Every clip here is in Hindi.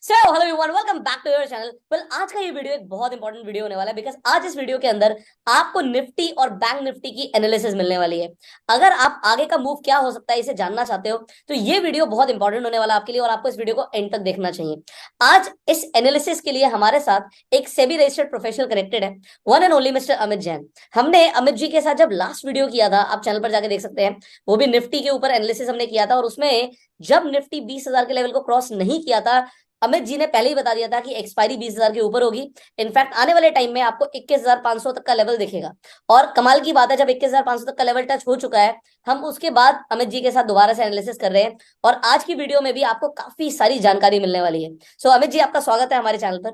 So hello everyone, welcome back to your channel. Well, आज का ये वीडियो एक बहुत इंपॉर्टेंट वीडियो होने वाला है बिकॉज आज इस वीडियो के अंदर आपको निफ्टी और बैंक निफ्टी की एनालिसिस मिलने वाली है। अगर आप आगे का मूव क्या हो सकता है इसे जानना चाहते हो तो ये वीडियो बहुत इंपॉर्टेंट होने वाला है आपके लिए और आपको इस वीडियो को एंड तक देखना चाहिए। आज इस एनालिसिस के लिए हमारे साथ एक सेबी रजिस्टर्ड प्रोफेशनल कनेक्टेड है, one and only mister Amit Jain. हमने अमित जी के साथ जब लास्ट वीडियो किया था, आप चैनल पर जाके देख सकते हैं, वो भी निफ्टी के ऊपर एनालिसिस हमने किया था और उसमें जब निफ्टी 20,000 के लेवल को क्रॉस नहीं किया था, अमित जी ने पहले ही बता दिया था कि एक्सपायरी 20,000 के ऊपर होगी। इनफैक्ट आने वाले टाइम में आपको 21,500 तक का लेवल दिखेगा। और कमाल की बात है, जब 21,500 तक का लेवल टच हो चुका है, हम उसके बाद अमित जी के साथ दोबारा से एनालिसिस कर रहे हैं और आज की वीडियो में भी आपको काफी सारी जानकारी मिलने वाली है। सो अमित जी, आपका स्वागत है हमारे चैनल पर।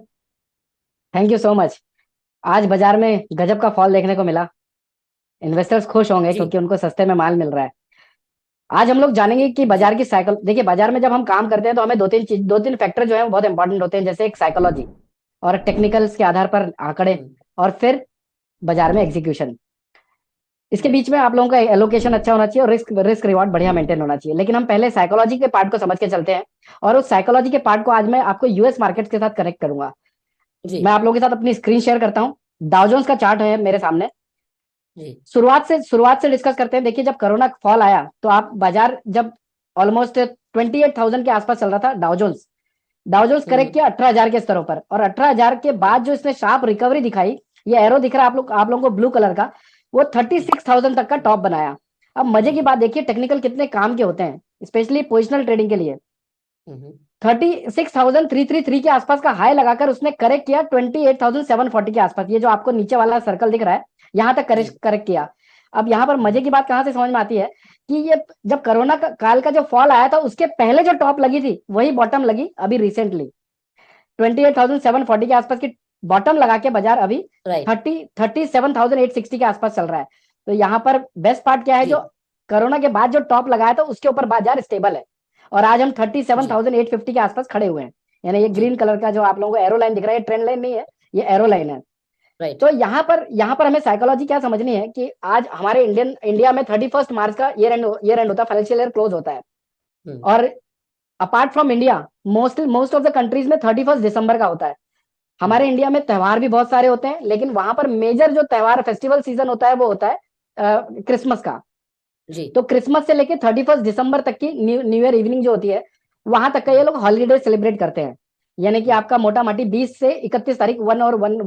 Thank you so much. आज बाजार में गजब का फॉल देखने को मिला। इन्वेस्टर्स खुश होंगे जी क्योंकि उनको सस्ते में माल मिल रहा है। आज हम लोग जानेंगे कि जी बाजार की साइकिल। देखिए, बाजार में जब हम काम करते हैं तो हमें दो तीन फैक्टर जो है वो बहुत इंपॉर्टेंट होते हैं, जैसे एक साइकोलॉजी और टेक्निकल्स के आधार पर आंकड़े, हम्म, और फिर बाजार में एग्जीक्यूशन। इसके राइट बीच में आप लोगों का एलोकेशन अच्छा होना चाहिए और रिस्क रिवॉर्ड बढ़िया मेंटेन होना चाहिए। लेकिन हम पहले साइकोलॉजी के पार्ट को समझ के चलते हैं, और उस साइकोलॉजी के पार्ट को आज मैं आपको यूएस मार्केट के साथ कनेक्ट करूंगा। जी मैं आप लोगों के साथ अपनी स्क्रीन शेयर करता हूँ। डाउजोन्स का चार्ट है मेरे सामने। जी शुरुआत से डिस्कस करते हैं। देखिए, जब कोरोना फॉल आया तो आप बाजार जब ऑलमोस्ट 28,000 के आसपास चल रहा था, डाउजोन्स डाउजोन्स करेक्ट हम्म किया 18,000 के स्तरों पर, और 18,000 के बाद जो इसने शार्प रिकवरी दिखाई, ये एरो दिख रहा है आप लोगों को ब्लू कलर का, वो 36,000 तक का टॉप बनाया। अब मजे की जी बात देखिए, टेक्निकल कितने काम के होते हैं, स्पेशली पोजिशनल ट्रेडिंग के लिए। हम्म 36,333 के आसपास का हाई लगाकर उसने करेक्ट किया 28,740 के आसपास। ये जो आपको नीचे वाला सर्कल दिख रहा है, यहां तक जी करेक्ट किया। अब यहाँ पर मजे हम्म की बात कहां से समझ में आती है कि ये जब काल का जो फॉल आया था, उसके पहले जो टॉप लगी थी वही बॉटम लगी अभी रिसेंटली। 28,740 के आसपास की बॉटम लगा के बाजार अभी राइट 37,860 के आसपास चल रहा है। तो यहाँ पर बेस्ट पार्ट क्या है, जो जी कोरोना के बाद जो टॉप लगाया था उसके ऊपर बाजार स्टेबल है, और आज हम जी 37,850 के आसपास खड़े हुए हैं। यानी ये जी ग्रीन कलर का जो आप लोगों को एरो लाइन दिख रहा है, ये ट्रेंड लाइन नहीं है, ये एरो लाइन है। राइट तो यहाँ पर हमें साइकोलॉजी क्या समझनी है कि आज हमारे इंडिया में 31 मार्च का ईयर एंड होता है, फाइनेंशियल ईयर क्लोज होता है। हम्म और apart from India, most of the countries में 31 दिसंबर का होता है। हमारे हम्म इंडिया में त्योहार भी बहुत सारे होते हैं, लेकिन वहां पर मेजर जो त्योहार फेस्टिवल सीजन होता है वो होता है क्रिसमस का। जी तो क्रिसमस से लेके 31 दिसंबर तक की न्यू ईयर इवनिंग जो होती है, वहां तक का ये लोग हॉलीडे सेलिब्रेट करते हैं। यानी कि आपका मोटा माटी 20 से 31 तारीख वन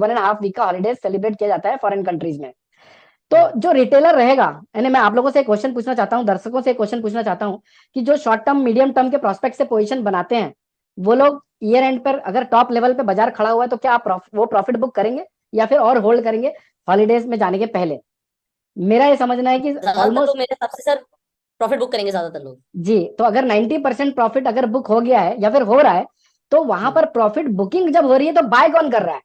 एंड हाफ वीक का हॉलीडे सेलिब्रेट किया जाता है फॉरेन कंट्रीज में। तो हम्म जो रिटेलर रहेगा, यानी मैं आप लोगों से एक क्वेश्चन पूछना चाहता हूँ, दर्शकों से एक क्वेश्चन पूछना चाहता हूँ कि जो शॉर्ट टर्म मीडियम टर्म के प्रोस्पेक्ट से पोजीशन बनाते हैं, वो लोग ईयर एंड पर अगर टॉप लेवल पे बाजार खड़ा हुआ है तो क्या आप वो प्रॉफिट बुक करेंगे या फिर और होल्ड करेंगे हॉलीडेज में जाने के पहले? मेरा ये समझना है कि ज्यादातर ऑलमोस्ट लोग मेरे हिसाब से सर प्रॉफिट बुक करेंगे, ज्यादातर लोग। जी, तो अगर 90% प्रॉफिट अगर बुक हो गया है या फिर हो रहा है, तो वहां हम्म पर प्रॉफिट बुकिंग जब हो रही है तो बाय कौन कर रहा है?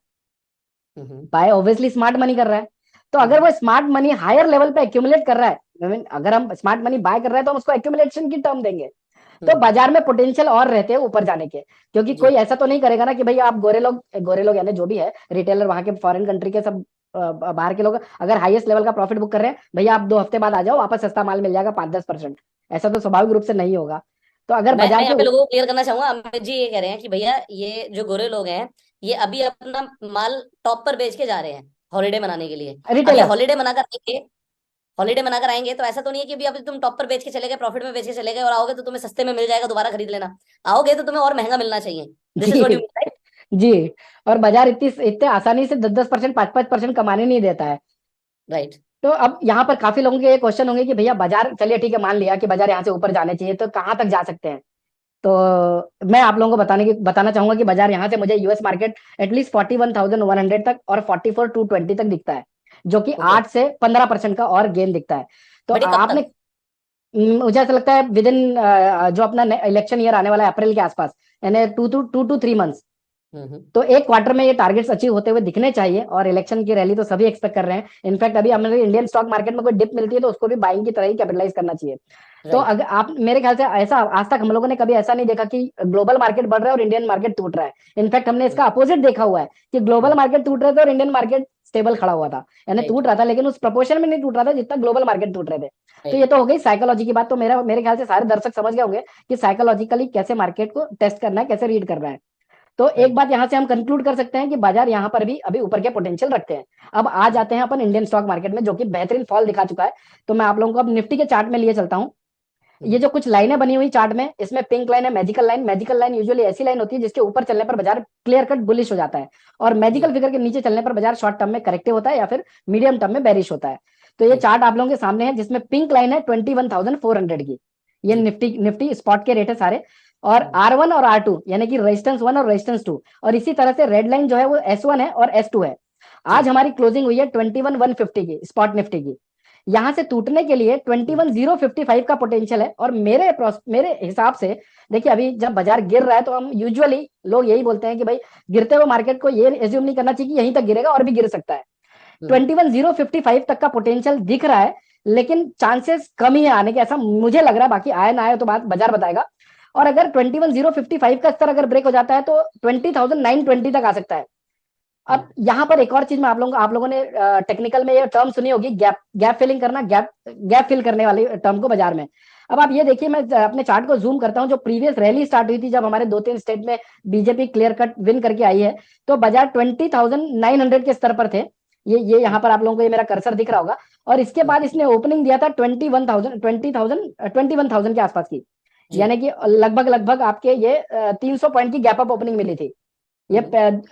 हम्म बाय ऑब्वियसली स्मार्ट मनी कर रहा है। तो अगर हम्म वो स्मार्ट मनी हायर लेवल पे एक्यूमुलेट कर रहा है, I mean, अगर हम स्मार्ट मनी बाय कर रहे हैं तो हम उसको एक्यूमुलेशन की टर्म देंगे। तो हम्म, बाजार में पोटेंशियल और रहते हैं ऊपर जाने के, क्योंकि कोई जी ऐसा तो नहीं करेगा ना कि भाई आप गोरे लोग यानी जो भी है रिटेलर वहां के फॉरेन कंट्री के सब बाहर के लोग अगर हाईएस्ट लेवल का प्रॉफिट बुक कर रहे हैं, भैया आप 2 हफ्ते बाद आ जाओ, वापस सस्ता माल मिल जाएगा 5-10%। ऐसा तो स्वाभाविक रूप से नहीं होगा। तो अगर मैं बाजार के यहाँ पे लोगों को क्लियर करना चाहूंगा। अमित जी ये कह रहे हैं कि भैया ये जो गोरे लोग हैं, ये अभी अपना माल टॉप पर बेच के जा रहे हैं हॉलीडे मनाने के लिए। अब ये रिटेलर्स, हॉलीडे मनाकर आएंगे तो ऐसा तो नहीं है कि अभी तुम टॉप पर बेच के चले गए, प्रॉफिट में बेच के चले गए और आओगे तो तुम्हें सस्ते में मिल जाएगा, दोबारा खरीद लेना। आओगे तो तुम्हें और महंगा मिलना चाहिए। दिस इज व्हाट जी यू मीन, राइट? जी, और बाजार इतने आसानी से 10-10%, 5-5% कमाने नहीं देता है। राइट तो अब यहाँ पर काफी लोगों के ये क्वेश्चन होंगे कि भैया बाजार, चलिए ठीक है, मान लिया कि बाजार यहाँ से ऊपर जाने चाहिए, तो कहाँ तक जा सकते हैं? तो मैं आप लोगों को बताना चाहूंगा कि बाजार यहाँ से मुझे यूएस मार्केट एटलीस्ट 41,100 तक और 44,220 तक दिखता है, जो कि ओके। 8 से 15% का और गेन दिखता है। तो बट ये कब आपने, तक? मुझे ऐसा लगता है विद इन जो अपना इलेक्शन ईयर आने वाला है अप्रैल के आसपास, यानी 2 to 3 months, हम्म तो एक क्वार्टर में ये टारगेट्स अचीव होते हुए दिखने चाहिए। और इलेक्शन की रैली तो सभी एक्सपेक्ट कर रहे हैं। इनफैक्ट अभी हमारे इंडियन स्टॉक मार्केट में कोई डिप मिलती है तो उसको भी बाइंग की तरह ही कैपिटलाइज करना चाहिए। तो राइट अगर आप, मेरे ख्याल से ऐसा आज तक हम लोगों ने कभी ऐसा नहीं देखा कि ग्लोबल मार्केट बढ़ रहा है और इंडियन मार्केट टूट रहा है। इनफैक्ट हमने इसका अपोजिट देखा हुआ है कि ग्लोबल मार्केट टूट रहे थे और इंडियन मार्केट स्टेबल खड़ा हुआ था, यानी राइट टूट रहा था लेकिन उस प्रपोर्शन में नहीं टूट रहा था जितना ग्लोबल मार्केट टूट रहे थे। तो ये राइट तो हो गई साइकोलॉजी की बात। तो मेरे ख्याल से सारे दर्शक समझ गए होंगे कि साइकोलॉजिकली कैसे मार्केट को टेस्ट करना है, कैसे रीड करना है। तो एक बात यहां से हम कंक्लूड कर सकते हैं कि बाजार यहां पर भी अभी ऊपर के पोटेंशियल रखते हैं। अब आ जाते हैं अपन इंडियन स्टॉक मार्केट में, जो कि बेहतरीन फॉल दिखा चुका है। तो मैं आप लोगों को अब निफ्टी के चार्ट में लिए चलता हूं। ये जो कुछ लाइनें बनी हुई चार्ट में, इसमें पिंक लाइन है magical line. Magical line usually ऐसी लाइन होती है जिसके ऊपर चलने पर बाजार क्लियर कट बुलिश हो जाता है, और मैजिकल फिगर के नीचे चलने पर बाजार शॉर्ट टर्म में करेक्टिव होता है या फिर मीडियम टर्म में बेरिश होता है। तो ये चार्ट आप लोगों के सामने है, जिसमें पिंक लाइन है 21,400 की। ये निफ्टी निफ्टी स्पॉट के रेट है सारे। और R1 और R2 यानी कि रेजिस्टेंस 1 और रेजिस्टेंस 2, और इसी तरह से रेड लाइन जो है वो S1 है और S2 है। आज हमारी क्लोजिंग हुई है 21,150 की स्पॉट निफ्टी की। यहां से टूटने के लिए 21,055 का पोटेंशियल है। और मेरे हिसाब से देखिए, अभी जब बाजार गिर रहा है तो हम यूजुअली लोग यही बोलते हैं कि भाई गिरते हुए मार्केट को ये एज्यूम नहीं करना चाहिए कि यहीं तक गिरेगा, और भी गिर सकता है। 21,055 तक का पोटेंशियल दिख रहा है, लेकिन चांसेस कम ही है आने के, ऐसा मुझे लग रहा है। बाकी आए ना आए तो बात बाजार बताएगा। और अगर 21,055 का स्तर अगर ब्रेक हो जाता है तो 20,920 तक आ सकता है। अब यहाँ पर एक और चीज मैं आप लोगों ने टेक्निकल में ये टर्म सुनी होगी, गैप फिलिंग करना, गैप फिल करने वाले टर्म को बाजार में। अब आप ये देखिए, मैं अपने चार्ट को जूम करता हूं। जो प्रीवियस रैली स्टार्ट हुई थी, जब हमारे 2-3 स्टेट में बीजेपी क्लियर कट विन करके आई है, तो बाजार 20,900 के स्तर पर थे। ये यहाँ पर आप लोगों को ये मेरा कर्सर दिख रहा होगा। और इसके बाद इसने ओपनिंग दिया था 21,000 के आसपास की, यानी कि लगभग लगभग आपके ये 300 पॉइंट की गैप अप ओपनिंग मिली थी। ये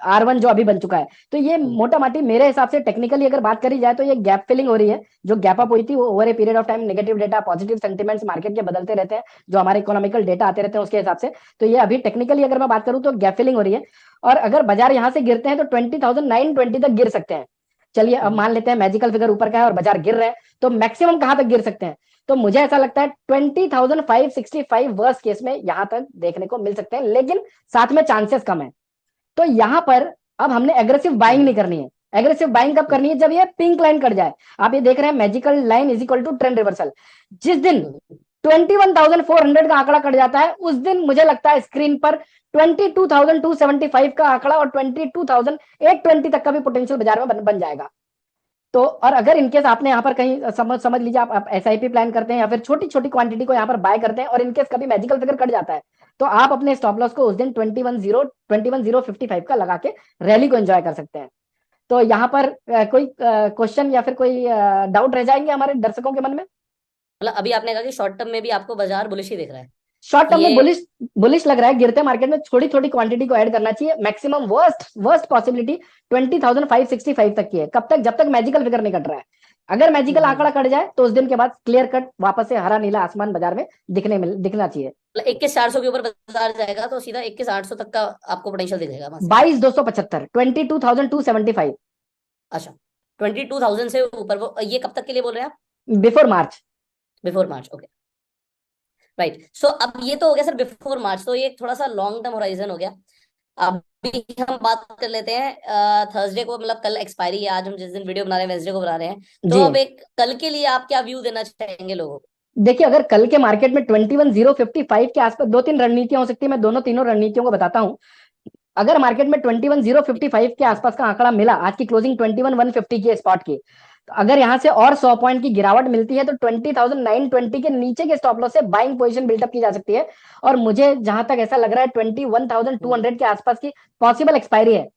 R1 जो अभी बन चुका है, तो ये मोटा माटी मेरे हिसाब से टेक्निकली अगर बात करी जाए तो ये गैप फिलिंग हो रही है। जो गैप अप हुई थी वो over a period of time, negative data positive sentiments market के बदलते रहते हैं, जो हमारे इकोनॉमिकल डेटा आते रहते हैं उसके हिसाब से। तो ये अभी टेक्निकली अगर मैं बात करूं तो गैप फिलिंग हो रही है। और अगर बाजार यहां से गिरते हैं तो 20,920 तक गिर सकते हैं। चलिए अब मान लेते हैं मैजिकल फिगर ऊपर का है और बाजार गिर रहे हैं, तो मैक्सिमम कहां तक गिर सकते हैं? तो मुझे ऐसा लगता है 20,565 वर्स्ट केस में यहां तक देखने को मिल सकते हैं, लेकिन साथ में चांसेस कम है। तो यहां पर अब हमने एग्रेसिव बाइंग नहीं करनी है। एग्रेसिव बाइंग कब करनी है? जब ये पिंक लाइन कट जाए। आप ये देख रहे हैं magical line is equal to trend reversal. जिस दिन 21,400 का आंकड़ा कट जाता है, उस दिन मुझे लगता है स्क्रीन पर 22,275 का आंकड़ा और 22,820 तक का भी पोटेंशियल बाजार में बन जाएगा। तो और अगर इनकेस आपने यहाँ पर कहीं समझ लीजिए आप SIP प्लान करते हैं या फिर छोटी छोटी क्वांटिटी को यहाँ पर बाय करते हैं, और इनकेस कभी मैजिकल फिगर कट जाता है, तो आप अपने स्टॉप लॉस को उस दिन 21,055 का लगा के रैली को एंजॉय कर सकते हैं। तो यहाँ पर कोई क्वेश्चन या फिर कोई डाउट रह जाएंगे हमारे दर्शकों के मन में? मतलब अभी आपने कहा कि शॉर्ट टर्म में भी आपको बाजार बुलिश ही दिख रहा है। शॉर्ट टर्म में ये बुलिश लग रहा है। गिरते मार्केट में छोटी छोटी क्वांटिटी को ऐड करना चाहिए। मैक्सिमम वर्स्ट पॉसिबिलिटी 20,565 तक की है। कब तक? जब तक मैजिकल फिगर नहीं कट रहा है। अगर मैजिकल आंकड़ा कट जाए तो उस दिन के बाद क्लियर कट वापस से हरा नीला आसमान बाजार में दिखना चाहिए। मतलब 21,400 के ऊपर बाजार जाएगा तो सीधा 21,800 तक का आपको पोटेंशियल दिखेगा बस। 22,275, 22,275। अच्छा, 22,000 से ऊपर। वो ये कब तक के लिए बोल रहे हैं आप? बिफोर मार्च। बिफोर मार्च, ओके, राइट। सो अब ये तो हो गया सर बिफोर मार्च, तो ये थोड़ा सा लॉन्ग टर्म होराइजन हो गया। अभी हम बात कर लेते हैं थर्सडे को, मतलब कल एक्सपायरी है। आज हम जिस दिन वीडियो बना रहे हैं वेंसडे को बना रहे हैं, तो जी अब एक कल के लिए आप क्या व्यू देना चाहेंगे लोगों को? देखिए, अगर कल के मार्केट में 21,055 के आसपास दो तीन रणनीतियां हो सकती है, मैं दोनों तीनों रणनीतियों को बताता हूं। अगर मार्केट में 21,055 के आसपास का आंकड़ा मिला, आज की क्लोजिंग 21,150 की है स्पॉट की, तो अगर यहां से और 100 पॉइंट की गिरावट मिलती है तो 20,920 के नीचे के स्टॉप लॉस से बाइंग पोजीशन बिल्डअप की जा सकती है। और मुझे जहां तक ऐसा लग रहा है 21,200 के आसपास की पॉसिबल एक्सपायरी है।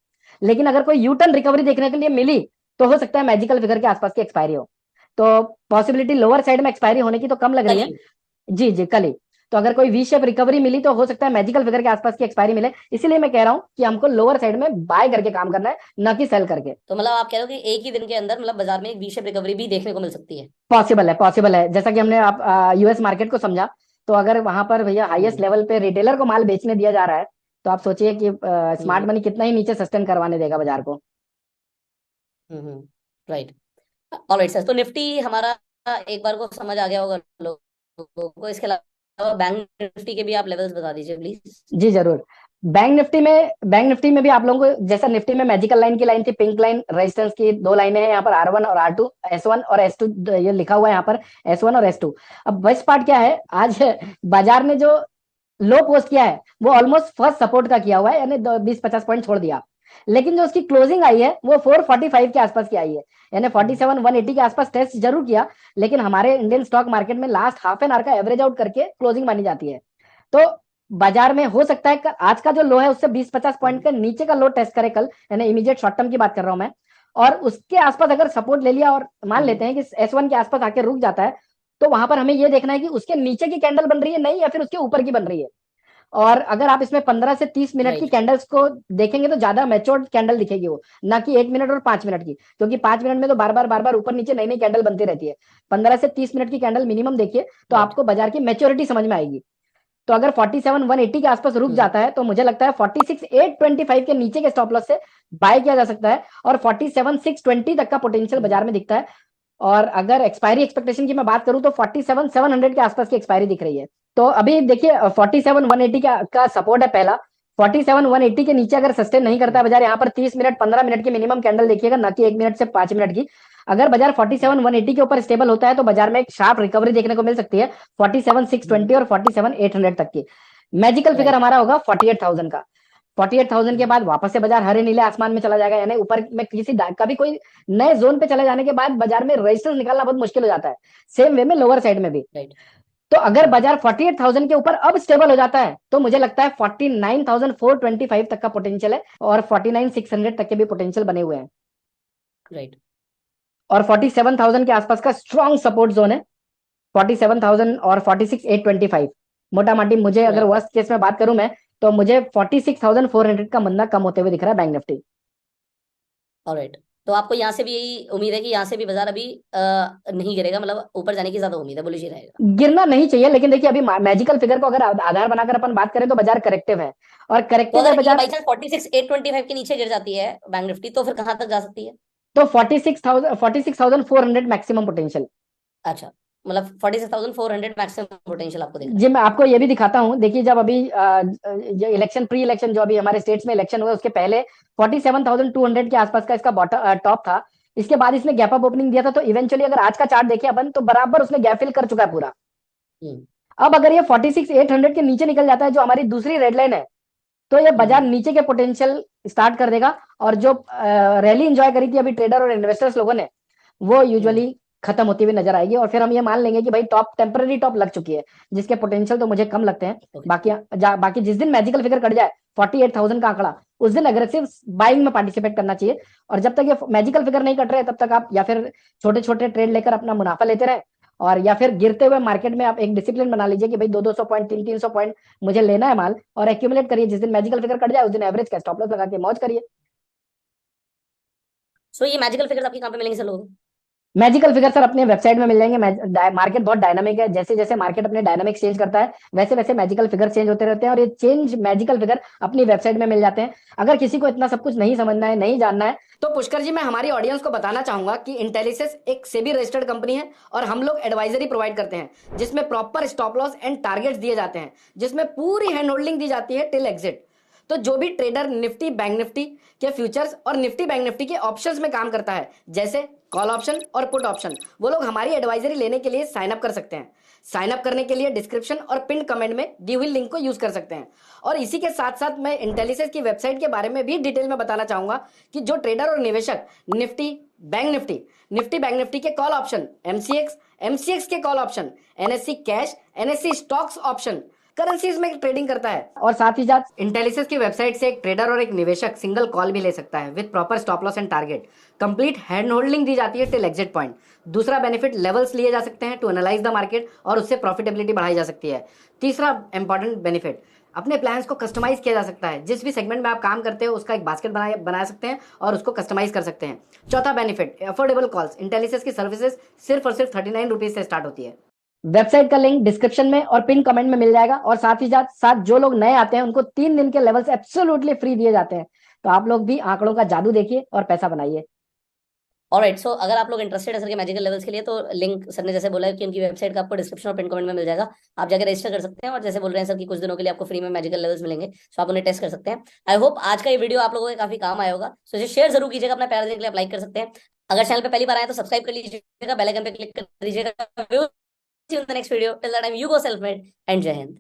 लेकिन अगर कोई यू टर्न रिकवरी देखने के लिए मिली तो हो सकता है मैजिकल फिगर के आसपास की एक्सपायरी हो। तो पॉसिबिलिटी लोअर साइड में एक्सपायरी होने की तो कम लग रही है। जी जी, कल ही। तो अगर कोई वी शेप रिकवरी मिली तो हो सकता है मैजिकल फिगर के आसपास की एक्सपायरी मिले। इसीलिए मैं कह रहा हूं कि हमको लोअर साइड में बाय करके काम करना है, न कि सेल करके। तो मतलब आप कह रहे हो कि एक ही दिन के अंदर मतलब बाजार में एक वी शेप रिकवरी भी देखने को मिल सकती है? पॉसिबल है। जैसा कि हमने आप US मार्केट को समझा, तो अगर वहां पर भैया हाईएस्ट लेवल पे रिटेलर को माल बेचने दिया जा रहा है, तो आप सोचिए कि स्मार्ट मनी कितना ही नीचे सस्टेन करवाने देगा बाजार को। राइट। ऑलराइट सर, तो निफ्टी हमारा एक बार को समझ आ गया होगा लोगों को। इसके अलावा बैंक निफ्टी के भी आप लेवल्स बता दीजिए प्लीज। जी जरूर। बैंक निफ्टी में भी आप लोगों को, जैसा निफ्टी में मैजिकल लाइन की लाइन थी, पिंक लाइन रेजिस्टेंस की दो लाइनें हैं यहाँ पर, R1 और R2, S1 और S2, ये लिखा हुआ है यहाँ पर S1 और S2। अब बेस्ट पार्ट क्या है, आज बाजार ने जो लो पोस्ट किया है वो ऑलमोस्ट फर्स्ट सपोर्ट का किया हुआ है, यानी 20-50 पॉइंट छोड़ दिया। लेकिन जो उसकी क्लोजिंग आई है वो 445 के आसपास की आई है, यानी 47,180 के आसपास टेस्ट जरूर किया। लेकिन हमारे इंडियन स्टॉक मार्केट में लास्ट हाफ एन आवर का एवरेज आउट करके क्लोजिंग मानी जाती है। तो बाजार में हो सकता है आज का जो लो है उससे 20-50 पॉइंट के नीचे का लो टेस्ट करे कल, यानी इमीडिएट शॉर्ट टर्म की बात कर रहा हूं मैं, और उसके आसपास अगर सपोर्ट ले लिया और मान लेते हैं कि S1 के आसपास आके रुक जाता है, तो वहां पर हमें ये देखना है कि उसके नीचे की कैंडल बन रही है नहीं, या फिर उसके ऊपर की बन रही है। और अगर आप इसमें 15 से 30 मिनट की राइट। कैंडल्स को देखेंगे तो ज्यादा मैच्योर्ड कैंडल दिखेगी वो, ना कि 1 मिनट और 5 मिनट की, क्योंकि 5 मिनट में तो बार बार ऊपर नीचे नई नई कैंडल बनती रहती है। 15 से 30 मिनट की कैंडल मिनिमम देखिए, तो राइट। आपको बाजार की मैच्योरिटी समझ में आएगी। तो अगर 47,180 के आसपास रुक जाता है तो मुझे लगता है 46,825 के नीचे के स्टॉप लॉस से बाय किया जा सकता है, और 47,620 तक का पोटेंशियल बाजार में दिखता है। और अगर एक्सपायरी एक्सपेक्टेशन की मैं बात करूं तो 47,700 के आसपास की एक्सपायरी दिख रही है। तो अभी देखिए 47,180 का सपोर्ट है पहला। 47,180 के नीचे अगर सस्टेन नहीं करता है बाजार, यहाँ पर 30 मिनट 15 मिनट की मिनिमम कैंडल देखिएगा, ना कि 1 मिनट से 5 मिनट की। अगर बाजार 47,180 के ऊपर स्टेबल होता है तो बाजार में एक शार्प रिकवरी देखने को मिल सकती है 47,620 और 47,800 तक की। Magical figure right. हमारा होगा 48,000 का। 48,000 के बाद वापस से बाजार हरे नीले आसमान में चला जाएगा, यानी ऊपर में कभी कोई नए जोन पे चले जाने के बाद बाजार में रेजिस्टेंस निकालना बहुत मुश्किल हो जाता है। सेम वे में लोअर साइड में भी। राइट। तो अगर बाजार 48,000 के ऊपर अब स्टेबल हो जाता है तो मुझे लगता है 49,425 तक का पोटेंशियल है, और 49,600 तक के भी पोटेंशियल बने हुए हैं। राइट। और 47,000 के आसपास का स्ट्रॉन्ग सपोर्ट जोन है 47,000 और 46,825। मोटा माटी मुझे अगर राइट। वर्स्ट केस में बात करूं मैं, तो मुझे 46,400 का मंदा कम होते हुए दिख रहा है बैंक निफ्टी। ऑलराइट। तो आपको यहाँ से भी यही उम्मीद है कि यहाँ से भी बाजार अभी नहीं गिरेगा, मतलब ऊपर जाने की ज्यादा उम्मीद है, बुलिश ही रहेगा। गिरना नहीं चाहिए, लेकिन देखिए अभी मैजिकल फिगर को अगर आधार बनाकर अपन बात करें तो बाजार करेक्टिव है, और तो करेक्टिव है अगर ये बाजार। बाई चांस 46,825 के नीचे गिर जाती है बैंक निफ्टी, तो फिर कहाँ तक जा सकती है? तो 46,400 मैक्सिमम पोटेंशियल। अच्छा, मतलब 46,400 मैक्सिमम पोटेंशियल आपको दिख रहा जी मैं आपको ये भी दिखाता हूँ, देखिए जब अभी जो इलेक्शन प्री इलेक्शन जो अभी हमारे स्टेट्स में इलेक्शन हुआ उसके पहले 47,200 के आसपास का इसका बॉटम टॉप था। इसके बाद इसने गैप अप ओपनिंग दिया था, तो इवेंचुअली अगर आज का चार्ट देखें अपन तो बराबर उसने गैप फिल कर चुका है पूरा। है। अब अगर ये 46,800 के नीचे निकल जाता है जो हमारी दूसरी रेड लाइन है, तो ये बाजार नीचे के पोटेंशियल स्टार्ट कर देगा, और जो रैली एंजॉय करी थी अभी ट्रेडर और इन्वेस्टर्स लोगों ने, वो यूजुअली खत्म होती हुई नजर आएगी, और फिर हम ये मान लेंगे कि भाई टॉप टेम्पररी टॉप लग चुकी है, जिसके पोटेंशियल तो मुझे कम लगते हैं। ओके। बाकी जिस दिन मैजिकल फिगर कट जाए 48,000 का आंकड़ा, उस दिन अग्रेसिव बाइंग में पार्टिसिपेट करना चाहिए। और जब तक ये मैजिकल फिगर नहीं कट रहे तब तक आप या फिर छोटे छोटे ट्रेड लेकर अपना मुनाफा लेते रहे, और या फिर गिरते हुए मार्केट में आप एक डिसिप्लिन बना लीजिए कि भाई 200-200 पॉइंट 300-300 पॉइंट मुझे लेना है माल, और एक्यूमुलेट करिए। जिस दिन मैजिकल फिगर कट जाए उस दिन एवरेज का स्टॉप लॉस लगा के मौज करिए। सो ये मैजिकल फिगर्स आपकी कहाँ पे मिलेंगे सर लोगों को? मैजिकल फिगर सर अपने वेबसाइट में मिल जाएंगे। मार्केट बहुत डायनामिक है, जैसे जैसे मार्केट अपने डायनामिक चेंज करता है वैसे वैसे मैजिकल फिगर चेंज होते रहते हैं, और ये चेंज मैजिकल फिगर अपनी वेबसाइट में मिल जाते हैं। अगर किसी को इतना सब कुछ नहीं समझना है, नहीं जानना है, तो पुष्कर जी मैं हमारी ऑडियंस को बताना चाहूंगा कि इंटेलिसिस एक सेबी रजिस्टर्ड कंपनी है, और हम लोग एडवाइजरी प्रोवाइड करते हैं जिसमें proper stop loss and targets दिए जाते हैं, जिसमें पूरी हैंड होल्डिंग दी जाती है टिल एग्जिट। तो जो भी ट्रेडर निफ्टी बैंक निफ्टी के फ्यूचर्स और निफ्टी बैंक निफ्टी के ऑप्शंस में काम करता है, जैसे कॉल ऑप्शन और पुट ऑप्शन, वो लोग हमारी एडवाइजरी लेने के लिए साइन अप कर सकते हैं। साइन अप करने के लिए डिस्क्रिप्शन और पिन कमेंट में दी हुई लिंक को यूज कर सकते हैं। और इसी के साथ साथ मैं इंटेलिसिस की वेबसाइट के बारे में भी डिटेल में बताना चाहूंगा कि जो ट्रेडर और निवेशक Nifty bank Nifty, Nifty bank Nifty के कॉल ऑप्शन, एमसीएक्स, एमसीएक्स के call option, NSC cash, NSC stocks option, currencies में ट्रेडिंग करता है। और साथ ही साथ इंटेलिसिस की वेबसाइट से एक ट्रेडर और एक निवेशक सिंगल कॉल भी ले सकता है with proper stop loss and target. Complete hand holding the जाती है टिल एग्जिट पॉइंट। दूसरा बेनिफिट, लेवल्स लिए जा सकते हैं टू एनालाइज द मार्केट, और उससे प्रॉफिटेबिलिटी बढ़ाई जा सकती है। तीसरा इंपॉर्टेंट बेनिफिट, अपने प्लान्स को कस्टमाइज किया जा सकता है। जिस भी सेगमेंट में आप काम करते हो उसका एक बास्केट बना सकते हैं और उसको कस्टमाइज कर सकते हैं। चौथा बेनिफिट, अफोर्डेबल कॉल्स। इंटेलिसिस की सर्विसेज सिर्फ और सिर्फ 39 रुपीज से स्टार्ट होती है। वेबसाइट का लिंक डिस्क्रिप्शन में और पिन कमेंट में मिल जाएगा, और साथ ही साथ जो लोग नए आते हैं उनको 3 दिन के लेवल्स एब्सोल्युटली फ्री दिए जाते हैं। तो आप लोग भी आंकड़ों का जादू देखिए और पैसा बनाइए। ऑलराइट। सो अगर आप लोग इंटरेस्टेड है सर के मैजिकल लेवल्स के लिए, तो लिंक सर ने जैसे बोला है कि उनकी वेबसाइट का आपको डिस्क्रिप्शन और पिन कमेंट में मिल जाएगा। आप जाकर रजिस्टर कर सकते हैं, और जैसे बोल रहे हैं सर कि कुछ दिनों के लिए आपको फ्री में मैजिकल लेवल्स मिलेंगे, सो आप उन्हें टेस्ट कर सकते हैं। आई होप आज का ये वीडियो आप लोगों के काफी काम आया होगा। सो इसे शेयर जरूर कीजिएगा, अपना प्यार देने के लिए आप लाइक कर सकते हैं। अगर चैनल पे पहली बार आए तो सब्सक्राइब कर लीजिएगा, बेल आइकन पे क्लिक कर दीजिएगा। Next video, till the time you go self made, and जय हिंद।